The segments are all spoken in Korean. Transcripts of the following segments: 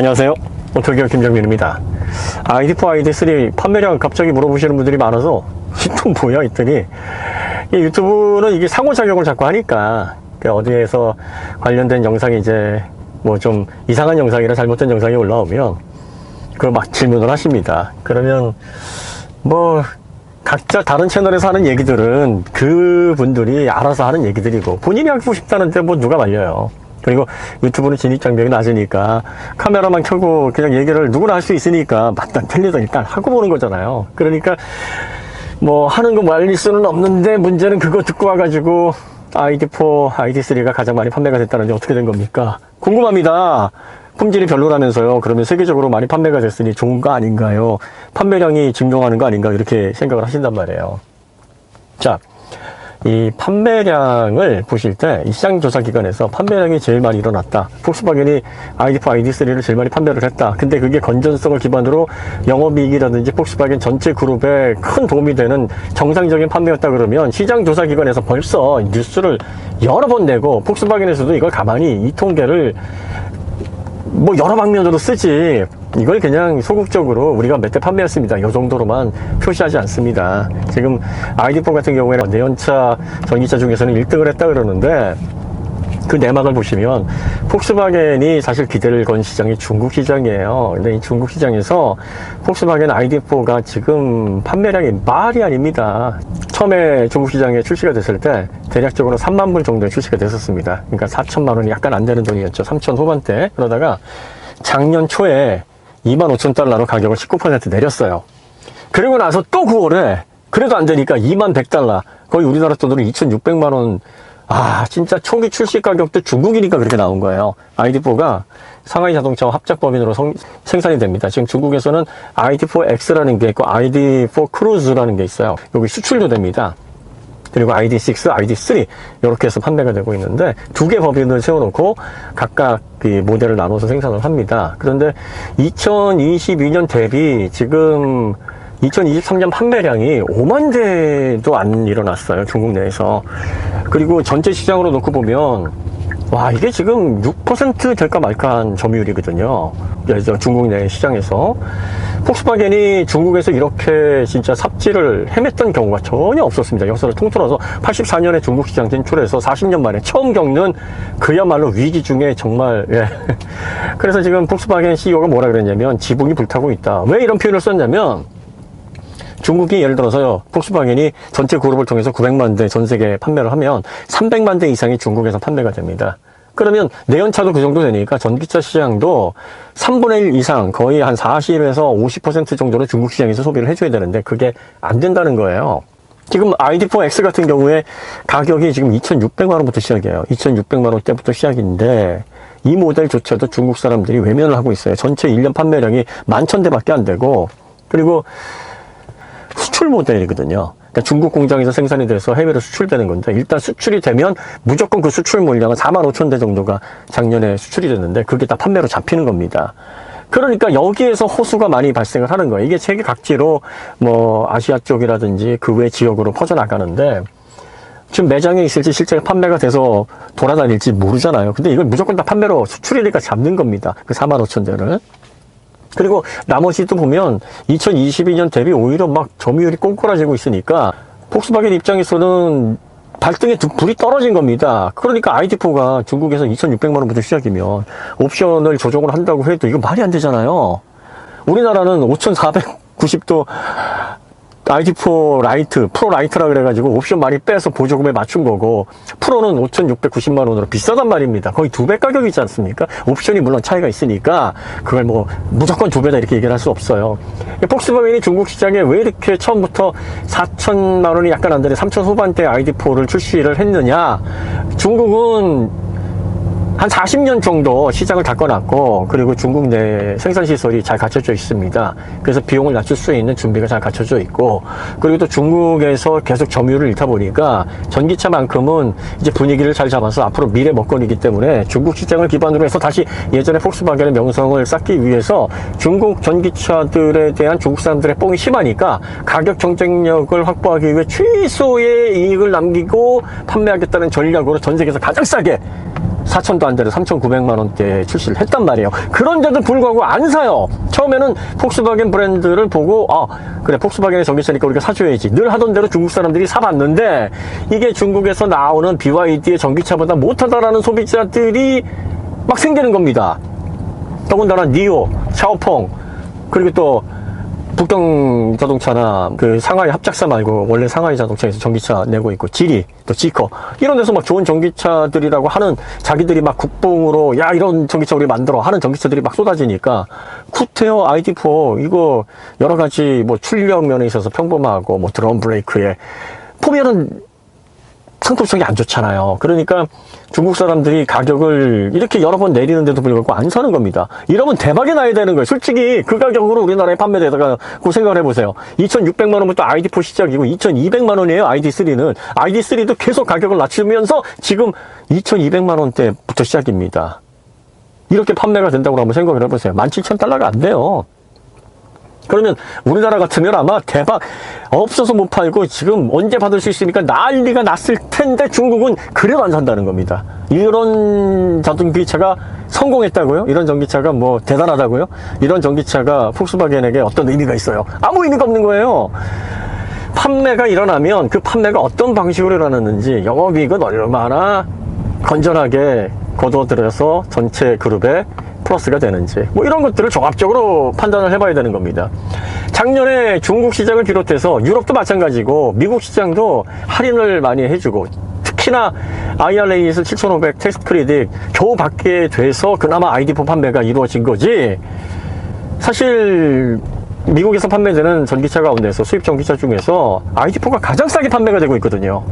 안녕하세요. 오토기업 김정민입니다. ID4, ID3 판매량 갑자기 물어보시는 분들이 많아서 또 뭐야 했더니 유튜브는 이게 상호작용을 자꾸 하니까 어디에서 관련된 영상이 이제 뭐 좀 이상한 영상이나 잘못된 영상이 올라오면 그걸 막 질문을 하십니다. 그러면 뭐 각자 다른 채널에서 하는 얘기들은 그분들이 알아서 하는 얘기들이고 본인이 하고 싶다는데 뭐 누가 말려요. 그리고 유튜브는 진입장벽이 낮으니까 카메라만 켜고 그냥 얘기를 누구나 할 수 있으니까 맞다 틀리다 일단 하고 보는 거잖아요. 그러니까 뭐 하는 거 말릴 수는 없는데 문제는 그거 듣고 와가지고 ID4, ID3가 가장 많이 판매가 됐다는데 어떻게 된 겁니까? 궁금합니다. 품질이 별로라면서요. 그러면 세계적으로 많이 판매가 됐으니 좋은 거 아닌가요? 판매량이 증명하는 거 아닌가 이렇게 생각을 하신단 말이에요. 자, 이 판매량을 보실 때 이 시장조사기관에서 판매량이 제일 많이 일어났다. 폭스바겐이 ID4, ID3를 제일 많이 판매를 했다. 근데 그게 건전성을 기반으로 영업이익이라든지 폭스바겐 전체 그룹에 큰 도움이 되는 정상적인 판매였다 그러면 시장조사기관에서 벌써 뉴스를 여러 번 내고 폭스바겐에서도 이걸 가만히 이 통계를 뭐 여러 방면으로 쓰지 이걸 그냥 소극적으로 우리가 몇 대 판매했습니다 이 정도로만 표시하지 않습니다. 지금 ID4 같은 경우에는 내연차 전기차 중에서는 1등을 했다 그러는데 그 내막을 보시면 폭스바겐이 사실 기대를 건 시장이 중국 시장이에요. 근데 이 중국 시장에서 폭스바겐 ID4가 지금 판매량이 말이 아닙니다. 처음에 중국 시장에 출시가 됐을 때 대략적으로 3만 불 정도에 출시가 됐었습니다. 그러니까 4천만 원이 약간 안 되는 돈이었죠. 3천 후반대. 그러다가 작년 초에 25,000달러로 가격을 19% 내렸어요. 그리고 나서 또 9월에 그래도 안 되니까 21,100달러 거의 우리나라 돈으로 2,600만 원. 아, 진짜 초기 출시 가격도 중국이니까 그렇게 나온 거예요. ID4가 상하이 자동차와 합작법인으로 생산이 됩니다. 지금 중국에서는 ID4X라는 게 있고 ID4 크루즈라는 게 있어요. 여기 수출도 됩니다. 그리고 ID6, ID3 이렇게 해서 판매가 되고 있는데 두 개 법인을 세워놓고 각각 그 모델을 나눠서 생산을 합니다. 그런데 2022년 대비 지금 2023년 판매량이 5만 대도 안 일어났어요. 중국 내에서. 그리고 전체 시장으로 놓고 보면 와 이게 지금 6% 될까 말까한 점유율이거든요. 그래서 중국 내 시장에서 폭스바겐이 중국에서 이렇게 진짜 삽질을 헤맸던 경우가 전혀 없었습니다. 역사를 통틀어서 84년에 중국 시장 진출해서 40년 만에 처음 겪는 그야말로 위기 중에 정말 그래서 지금 폭스바겐 CEO가 뭐라 그랬냐면 지붕이 불타고 있다. 왜 이런 표현을 썼냐면 중국이 예를 들어서요, 폭스바겐이 전체 그룹을 통해서 900만 대 전 세계에 판매를 하면 300만 대 이상이 중국에서 판매가 됩니다. 그러면 내연차도 그 정도 되니까 전기차 시장도 3분의 1 이상 거의 한 40에서 50% 정도는 중국 시장에서 소비를 해줘야 되는데 그게 안 된다는 거예요. 지금 ID4X 같은 경우에 가격이 지금 2,600만 원부터 시작이에요. 2,600만 원대부터 시작인데 이 모델조차도 중국 사람들이 외면을 하고 있어요. 전체 1년 판매량이 11,000대밖에 안 되고 그리고 수출 모델이거든요. 그러니까 중국 공장에서 생산이 돼서 해외로 수출되는 건데 일단 수출이 되면 무조건 그 수출 물량은 45,000대 정도가 작년에 수출이 됐는데 그게 다 판매로 잡히는 겁니다. 그러니까 여기에서 호수가 많이 발생을 하는 거예요. 이게 세계 각지로 뭐 아시아 쪽이라든지 그 외 지역으로 퍼져나가는데 지금 매장에 있을지 실제 판매가 돼서 돌아다닐지 모르잖아요. 근데 이걸 무조건 다 판매로 수출이니까 잡는 겁니다. 그 45,000대를. 그리고 나머지도 보면 2022년 대비 오히려 막 점유율이 꽁꼬라지고 있으니까 폭스바겐 입장에서는 발등에 불이 떨어진 겁니다. 그러니까 ID4가 중국에서 2,600만 원부터 시작이면 옵션을 조정을 한다고 해도 이거 말이 안 되잖아요. 우리나라는 5,490도 ID4 라이트, 프로 라이트라 그래가지고 옵션 많이 빼서 보조금에 맞춘 거고 프로는 5,690만 원으로 비싸단 말입니다. 거의 2배 가격이지 않습니까? 옵션이 물론 차이가 있으니까 그걸 뭐 무조건 2배다 이렇게 얘기를 할 수 없어요. 폭스바겐이 중국 시장에 왜 이렇게 처음부터 4,000만 원이 약간 안 되는 3,000 후반대 ID4를 출시를 했느냐? 중국은 한 40년 정도 시장을 닦아놨고 그리고 중국 내 생산시설이 잘 갖춰져 있습니다. 그래서 비용을 낮출 수 있는 준비가 잘 갖춰져 있고 그리고 또 중국에서 계속 점유율을 잃다 보니까 전기차만큼은 이제 분위기를 잘 잡아서 앞으로 미래 먹거리이기 때문에 중국 시장을 기반으로 해서 다시 예전에 폭스바겐의 명성을 쌓기 위해서 중국 전기차들에 대한 중국 사람들의 뽕이 심하니까 가격 경쟁력을 확보하기 위해 최소의 이익을 남기고 판매하겠다는 전략으로 전 세계에서 가장 싸게 4천도 안 되는 3,900만 원대에 출시를 했단 말이에요. 그런데도 불구하고 안 사요. 처음에는 폭스바겐 브랜드를 보고 그래 폭스바겐의 전기차니까 우리가 사줘야지 늘 하던 대로 중국 사람들이 사봤는데 이게 중국에서 나오는 BYD의 전기차보다 못하다라는 소비자들이 막 생기는 겁니다. 더군다나 니오, 샤오펑, 그리고 또 북경 자동차나 그 상하이 합작사 말고 원래 상하이 자동차에서 전기차 내고 있고 지리, 또 지커 이런 데서 막 좋은 전기차들이라고 하는 자기들이 막 국뽕으로 야 이런 전기차 우리 만들어 하는 전기차들이 막 쏟아지니까 쿠테어 ID4 이거 여러 가지 뭐 출력 면에 있어서 평범하고 뭐 드럼 브레이크에 보면은 상품성이 안 좋잖아요. 그러니까 중국 사람들이 가격을 이렇게 여러 번 내리는데도 불구하고 안 사는 겁니다. 이러면 대박이 나야 되는 거예요. 솔직히 그 가격으로 우리나라에 판매되다가 그 생각을 해보세요. 2,600만 원부터 ID4 시작이고 2,200만 원이에요. ID3는. ID3도 계속 가격을 낮추면서 지금 2,200만 원대부터 시작입니다. 이렇게 판매가 된다고 한번 생각을 해보세요. 17,000달러가 안 돼요. 그러면 우리나라 같으면 아마 대박 없어서 못 팔고 지금 언제 받을 수 있으니까 난리가 났을 텐데 중국은 그래도 안 산다는 겁니다. 이런 전기차가 성공했다고요? 이런 전기차가 뭐 대단하다고요? 이런 전기차가 폭스바겐에게 어떤 의미가 있어요? 아무 의미가 없는 거예요. 판매가 일어나면 그 판매가 어떤 방식으로 일어났는지 영업이익은 얼마나 건전하게 거둬들여서 전체 그룹에 플러스가 되는지 뭐 이런 것들을 종합적으로 판단을 해봐야 되는 겁니다. 작년에 중국 시장을 비롯해서 유럽도 마찬가지고 미국 시장도 할인을 많이 해주고 특히나 IRA에서 7,500 텍스 크레딧 겨우 받게 돼서 그나마 ID4 판매가 이루어진 거지. 사실 미국에서 판매되는 전기차 가운데서 수입 전기차 중에서 ID4가 가장 싸게 판매가 되고 있거든요.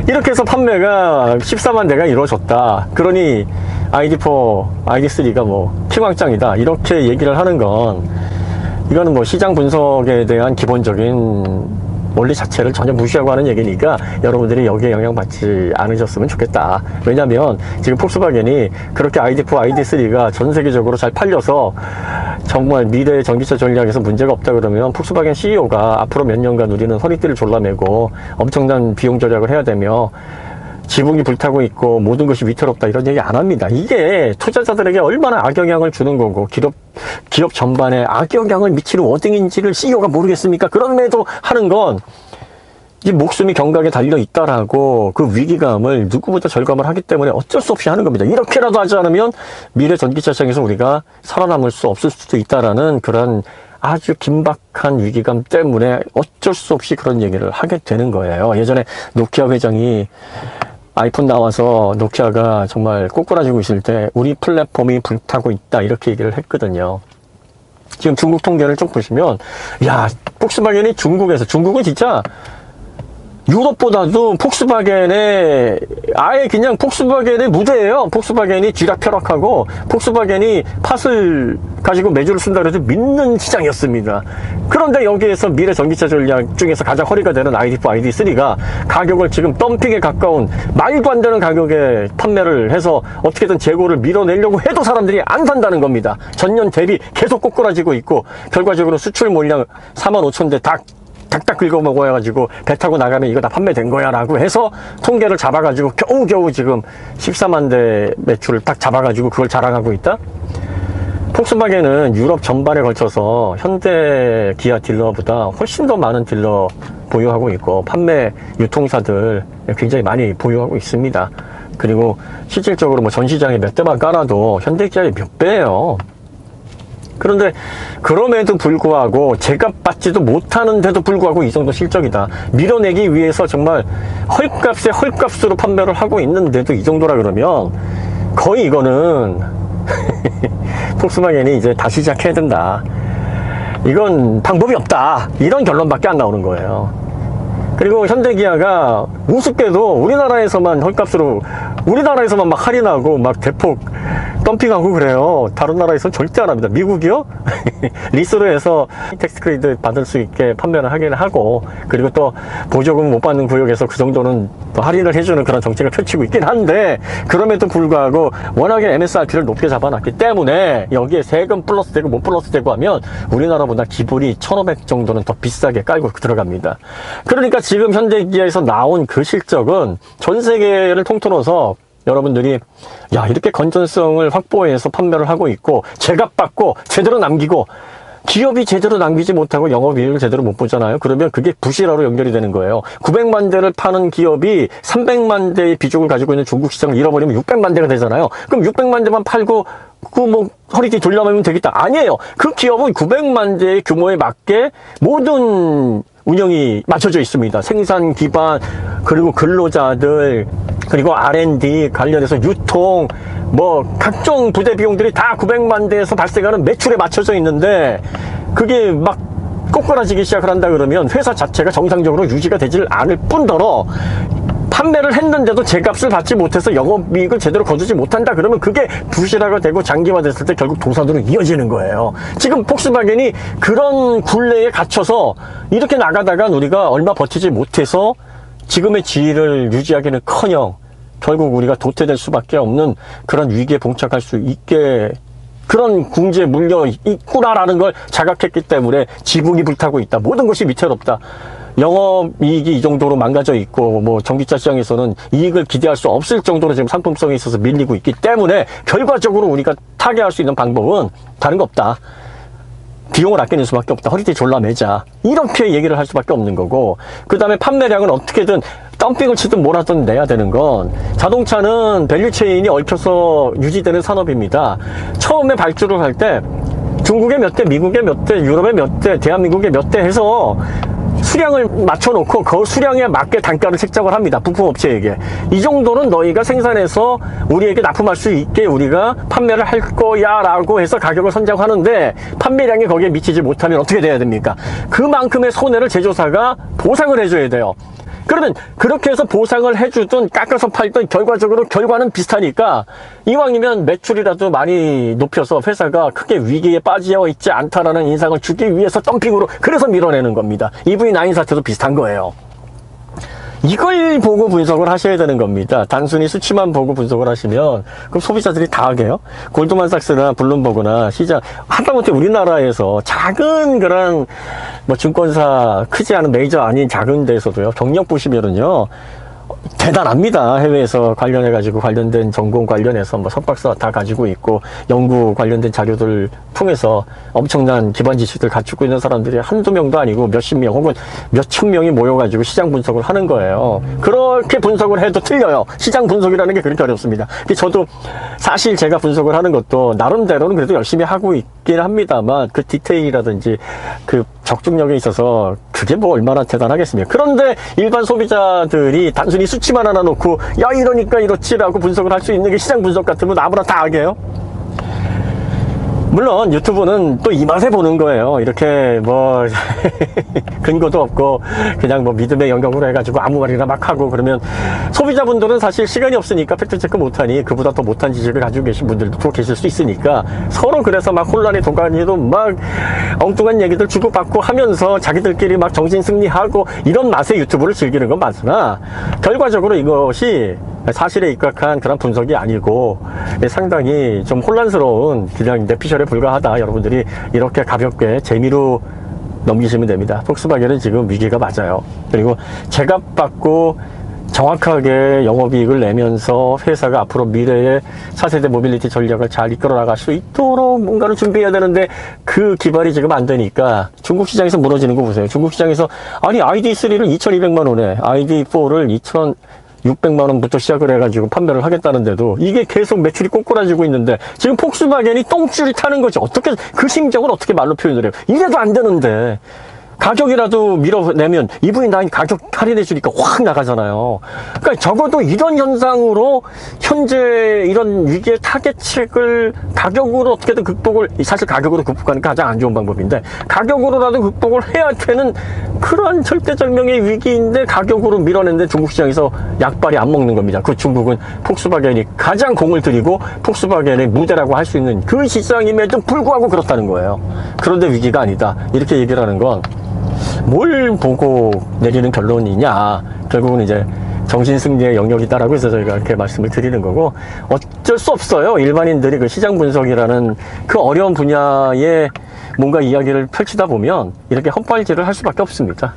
이렇게 해서 판매가 14만 대가 이루어졌다. 그러니 ID4, ID3가 뭐 킹왕짱이다. 이렇게 얘기를 하는 건 이거는 뭐 시장 분석에 대한 기본적인 원리 자체를 전혀 무시하고 하는 얘기니까 여러분들이 여기에 영향받지 않으셨으면 좋겠다. 왜냐면 지금 폭스바겐이 그렇게 ID4, ID3가 전 세계적으로 잘 팔려서 정말 미래의 전기차 전략에서 문제가 없다 그러면 폭스바겐 CEO가 앞으로 몇 년간 우리는 허리띠를 졸라매고 엄청난 비용 절약을 해야 되며 지붕이 불타고 있고 모든 것이 위태롭다 이런 얘기 안 합니다. 이게 투자자들에게 얼마나 악영향을 주는 거고 기업 전반에 악영향을 미치는 워딩인지를 CEO가 모르겠습니까? 그럼에도 하는 건 이 목숨이 경각에 달려 있다라고 그 위기감을 누구보다 절감을 하기 때문에 어쩔 수 없이 하는 겁니다. 이렇게라도 하지 않으면 미래 전기차 시장에서 우리가 살아남을 수 없을 수도 있다라는 그런 아주 긴박한 위기감 때문에 어쩔 수 없이 그런 얘기를 하게 되는 거예요. 예전에 노키아 회장이 아이폰 나와서 노키아가 정말 꼬꾸라지고 있을 때 우리 플랫폼이 불타고 있다 이렇게 얘기를 했거든요. 지금 중국 통계를 쭉 보시면 야 폭스바겐이 중국은 진짜 유럽보다도 폭스바겐의 아예 그냥 폭스바겐의 무대예요. 폭스바겐이 쥐락펴락하고 폭스바겐이 팥을 가지고 매주를 쓴다 그래도 믿는 시장이었습니다. 그런데 여기에서 미래 전기차 전략 중에서 가장 허리가 되는 ID4, ID3가 가격을 지금 덤핑에 가까운 말도 안 되는 가격에 판매를 해서 어떻게든 재고를 밀어내려고 해도 사람들이 안 산다는 겁니다. 전년 대비 계속 꼬꾸라지고 있고 결과적으로 수출 물량 45,000대 닥닥 긁어 먹어가지고 배 타고 나가면 이거 다 판매된 거야 라고 해서 통계를 잡아가지고 겨우겨우 지금 14만 대 매출을 딱 잡아가지고 그걸 자랑하고 있다? 폭스바겐은 유럽 전반에 걸쳐서 현대 기아 딜러보다 훨씬 더 많은 딜러 보유하고 있고 판매 유통사들 굉장히 많이 보유하고 있습니다. 그리고 실질적으로 뭐 전 시장에 몇 대만 깔아도 현대 기아의 몇 배예요. 그런데 그럼에도 불구하고 제값 받지도 못하는데도 불구하고 이 정도 실적이다. 밀어내기 위해서 정말 헐값에 헐값으로 판매를 하고 있는데도 이 정도라 그러면 거의 이거는 폭스바겐이 이제 다시 시작해야 된다. 이건 방법이 없다. 이런 결론밖에 안 나오는 거예요. 그리고 현대기아가 우습게도 우리나라에서만 헐값으로 우리나라에서만 막 할인하고 막 대폭 덤핑하고 그래요. 다른 나라에서는 절대 안 합니다. 미국이요? 리스로 해서 텍스 크레딧 받을 수 있게 판매를 하긴 하고 그리고 또 보조금 못 받는 구역에서 그 정도는 또 할인을 해주는 그런 정책을 펼치고 있긴 한데 그럼에도 불구하고 워낙에 MSRP를 높게 잡아놨기 때문에 여기에 세금 플러스 되고 못 플러스 되고 하면 우리나라보다 기본이 1,500 정도는 더 비싸게 깔고 들어갑니다. 그러니까 지금 현대기아에서 나온 그 실적은 전 세계를 통틀어서 여러분들이 야 이렇게 건전성을 확보해서 판매를 하고 있고 제값받고 제대로 남기고 기업이 제대로 남기지 못하고 영업이익을 제대로 못 보잖아요. 그러면 그게 부실화로 연결이 되는 거예요. 900만 대를 파는 기업이 300만 대의 비중을 가지고 있는 중국 시장을 잃어버리면 600만 대가 되잖아요. 그럼 600만 대만 팔고 허리띠 돌려매면 되겠다. 아니에요. 그 기업은 900만 대의 규모에 맞게 모든 운영이 맞춰져 있습니다. 생산 기반, 그리고 근로자들, 그리고 R&D 관련해서 유통, 각종 부대 비용들이 다 900만 대에서 발생하는 매출에 맞춰져 있는데, 그게 막 꼬꾸라지기 시작을 한다 그러면 회사 자체가 정상적으로 유지가 되질 않을 뿐더러, 판매를 했는데도 제값을 받지 못해서 영업이익을 제대로 거두지 못한다 그러면 그게 부실화가 되고 장기화됐을 때 결국 도산으로 이어지는 거예요. 지금 폭스바겐이 그런 굴레에 갇혀서 이렇게 나가다가 우리가 얼마 버티지 못해서 지금의 지위를 유지하기는커녕 결국 우리가 도태될 수밖에 없는 그런 위기에 봉착할 수 있게 그런 궁지에 물려 있구나라는 걸 자각했기 때문에 지붕이 불타고 있다. 모든 것이 위태롭다. 영업이익이 이 정도로 망가져 있고 전기차 시장에서는 이익을 기대할 수 없을 정도로 지금 상품성이 있어서 밀리고 있기 때문에 결과적으로 우리가 타개할 수 있는 방법은 다른 거 없다. 비용을 아끼는 수밖에 없다. 허리띠 졸라매자. 이렇게 얘기를 할 수밖에 없는 거고, 그 다음에 판매량은 어떻게든 덤핑을 치든 뭐라든 내야 되는 건, 자동차는 밸류체인이 얽혀서 유지되는 산업입니다. 처음에 발주를 할 때 중국에 몇 대, 미국에 몇 대, 유럽에 몇 대, 대한민국에 몇 대 해서 수량을 맞춰놓고 그 수량에 맞게 단가를 책정을 합니다. 부품업체에게. 이 정도는 너희가 생산해서 우리에게 납품할 수 있게 우리가 판매를 할 거야 라고 해서 가격을 선정하는데, 판매량이 거기에 미치지 못하면 어떻게 돼야 됩니까? 그만큼의 손해를 제조사가 보상을 해줘야 돼요. 그러면 그렇게 해서 보상을 해주든 깎아서 팔든 결과적으로 결과는 비슷하니까, 이왕이면 매출이라도 많이 높여서 회사가 크게 위기에 빠져 있지 않다라는 인상을 주기 위해서 덤핑으로 그래서 밀어내는 겁니다. EV9 사태도 비슷한 거예요. 이걸 보고 분석을 하셔야 되는 겁니다. 단순히 수치만 보고 분석을 하시면 그럼 소비자들이 다 하게요. 골드만삭스나 블룸버그나 시장, 하다못해 우리나라에서 작은 그런 증권사, 크지 않은 메이저 아닌 작은 데서도요, 경력 보시면은요 대단합니다. 해외에서 관련해가지고 관련된 전공 관련해서 석박사 다 가지고 있고 연구 관련된 자료들 통해서 엄청난 기반 지식들 갖추고 있는 사람들이 한두 명도 아니고 몇십 명 혹은 몇천 명이 모여가지고 시장 분석을 하는 거예요. 그렇게 분석을 해도 틀려요. 시장 분석이라는 게 그렇게 어렵습니다. 저도 사실 제가 분석을 하는 것도 나름대로는 그래도 열심히 하고 있긴 합니다만, 그 디테일이라든지 그 적중력에 있어서 그게 얼마나 대단하겠습니까? 그런데 일반 소비자들이 단순히 수치만 하나 놓고 야 이러니까 이렇지라고 분석을 할 수 있는 게 시장 분석 같으면 아무나 다 하게요. 물론 유튜브는 또 이 맛에 보는 거예요. 이렇게 근거도 없고 그냥 믿음의 영역으로 해가지고 아무 말이나 막 하고 그러면 소비자분들은 사실 시간이 없으니까 팩트체크 못하니 그보다 더 못한 지식을 가지고 계신 분들도 계실 수 있으니까 서로 그래서 혼란의 도가니도 엉뚱한 얘기들 주고받고 하면서 자기들끼리 정신승리하고 이런 맛의 유튜브를 즐기는 건 맞으나, 결과적으로 이것이 사실에 입각한 그런 분석이 아니고 상당히 좀 혼란스러운 그냥 내피셜에 불과하다. 여러분들이 이렇게 가볍게 재미로 넘기시면 됩니다. 폭스바겐은 지금 위기가 맞아요. 그리고 제값받고 정확하게 영업이익을 내면서 회사가 앞으로 미래의 차세대 모빌리티 전략을 잘 이끌어 나갈 수 있도록 뭔가를 준비해야 되는데 그 기반이 지금 안 되니까 중국 시장에서 무너지는 거 보세요. 중국 시장에서 ID3를 2,200만 원에 ID4를 2,600만 원부터 시작을 해가지고 판매를 하겠다는데도 이게 계속 매출이 꼬꾸라지고 있는데 지금 폭스바겐이 똥줄이 타는 거지. 어떻게 그 심정을 어떻게 말로 표현을 해요? 이래도 안 되는데 가격이라도 밀어내면 EV9 가격 할인해주니까 확 나가잖아요. 그러니까 적어도 이런 현상으로 현재 이런 위기의 타겟책을 가격으로 어떻게든 극복을, 사실 가격으로 극복하는 게 가장 안 좋은 방법인데 가격으로라도 극복을 해야 되는 그런 절대절명의 위기인데 가격으로 밀어내는데 중국 시장에서 약발이 안 먹는 겁니다. 그 중국은 폭스바겐이 가장 공을 들이고 폭스바겐의 무대라고 할 수 있는 그 시장임에도 불구하고 그렇다는 거예요. 그런데 위기가 아니다. 이렇게 얘기를 하는 건 뭘 보고 내리는 결론이냐, 결국은 이제 정신승리의 영역이다라고 해서 저희가 이렇게 말씀을 드리는 거고, 어쩔 수 없어요. 일반인들이 그 시장 분석이라는 그 어려운 분야에 뭔가 이야기를 펼치다 보면 이렇게 헛발질을 할 수밖에 없습니다.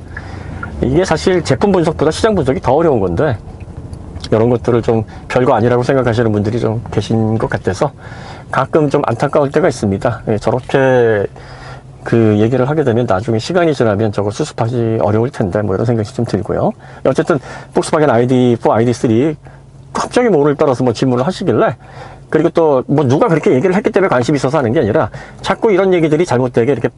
이게 사실 제품 분석보다 시장 분석이 더 어려운 건데 이런 것들을 좀 별거 아니라고 생각하시는 분들이 좀 계신 것 같아서 가끔 좀 안타까울 때가 있습니다. 예, 저렇게 그 얘기를 하게 되면 나중에 시간이 지나면 저거 수습하기 어려울 텐데 뭐 이런 생각이 좀 들고요. 어쨌든 폭스바겐 ID4, ID3 갑자기 뭐 오늘 따라서 뭐 질문을 하시길래, 그리고 또 뭐 누가 그렇게 얘기를 했기 때문에 관심이 있어서 하는 게 아니라 자꾸 이런 얘기들이 잘못되게 이렇게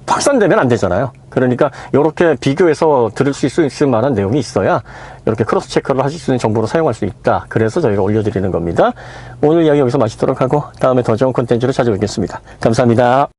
확산되면 안 되잖아요. 그러니까 이렇게 비교해서 들을 수 있을 만한 내용이 있어야 이렇게 크로스 체크를 하실 수 있는 정보로 사용할 수 있다. 그래서 저희가 올려드리는 겁니다. 오늘 이야기 여기서 마치도록 하고 다음에 더 좋은 콘텐츠로 찾아뵙겠습니다. 감사합니다.